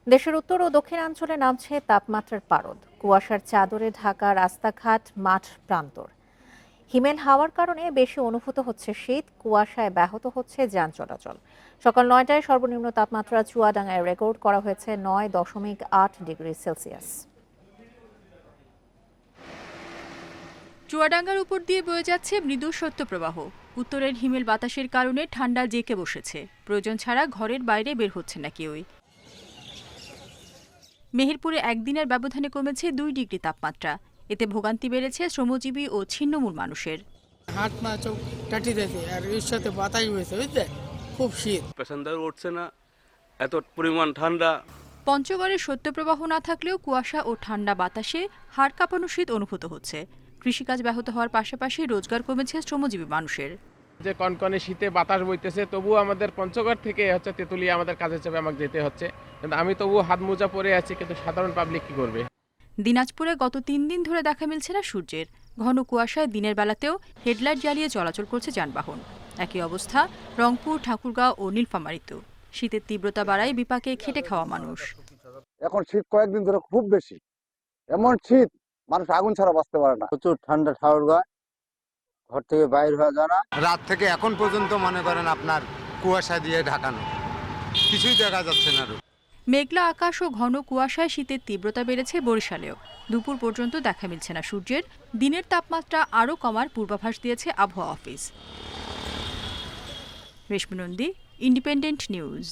দেশের উত্তর ও দক্ষিণাঞ্চলে নামছে তাপমাত্রার পারদ। কুয়াশার চাদরে ঢাকা রাস্তাঘাট, মাঠ, প্রান্তর। হিমেল হাওয়ার কারণে বেশি অনুভূত হচ্ছে শীত, কুয়াশায় ব্যাহত হচ্ছে যান চলাচল। সকাল ৯টায় সর্বনিম্ন তাপমাত্রা চুয়াডাঙ্গায় রেকর্ড করা হয়েছে ৯.৮ ডিগ্রি সেলসিয়াস। চুয়াডাঙ্গার উপর দিয়ে বয়ে যাচ্ছে মৃদু শৈত্যপ্রবাহ। উত্তরের হিমেল বাতাসের কারণে ঠান্ডা জেঁকে বসেছে। প্রয়োজন ছাড়া ঘরের বাইরে বের হচ্ছে না কেউই। মেহেরপুরে একদিনের ব্যবধানে কমেছে ২ ডিগ্রি তাপমাত্রা। এতে ভোগান্তি বেড়েছে শ্রমজীবী ও ছিন্নমূল মানুষের। হাত পা চোখ টাটি দিয়েছে আর এর সাথে বাতাস হয়েছে, বুঝলে, খুব শীত। প্যাসেঞ্জার উঠছে না, এত পরিমাণ ঠান্ডা। পঞ্চগড়ে শৈত্যপ্রবাহ না থাকলেও কুয়াশা ও ঠান্ডা বাতাসে হাড় কাঁপানো শীত অনুভূত হচ্ছে। কৃষিকাজ ব্যাহত হওয়ার পাশাপাশি রোজগার কমেছে শ্রমজীবী মানুষের। যে কনকনে শীতে বাতাস বইতেছে, তবুও আমাদের পঞ্চগড় থেকে তেঁতুলিয়া আমাদের কাজের চাপে আমাকে যেতে হচ্ছে। কিন্তু আমি তবুও হাত মোজা পরে আছি, কিন্তু সাধারণ পাবলিক কি করবে? দিনাজপুরে গত ৩ দিন ধরে দেখা মিলছে না সূর্যের। ঘন কুয়াশায় দিনের বেলাতেও হেডলাইট জ্বালিয়ে চলাচল করছে যানবাহন। একই অবস্থা রংপুর, ঠাকুরগাঁও ও নীলফামারীতেও। শীতের তীব্রতা বাড়ায় বিপাকে খেটে খাওয়া মানুষ। এখন শীত কয়েকদিন ধরে খুব বেশি, এমন শীত মানুষ আগুন ছাড়া বাঁচতে পারে না। প্রচুর ঠান্ডা, ঠাকুরগাঁও ঘর থেকে বাইরে হওয়া যায় না। রাত থেকে এখন পর্যন্ত মনে করেন আপনার কুয়াশা দিয়ে ঢাকানো, কিছুই দেখা যাচ্ছে না। মেঘলা আকাশ ও ঘন কুয়াশায় শীতের তীব্রতা বেড়েছে বরিশালেও। দুপুর পর্যন্ত দেখা মিলছে না সূর্যের। দিনের তাপমাত্রা আরও কমার পূর্বাভাস দিয়েছে আবহাওয়া অফিস। রেশমি নন্দী, ইন্ডিপেন্ডেন্ট নিউজ।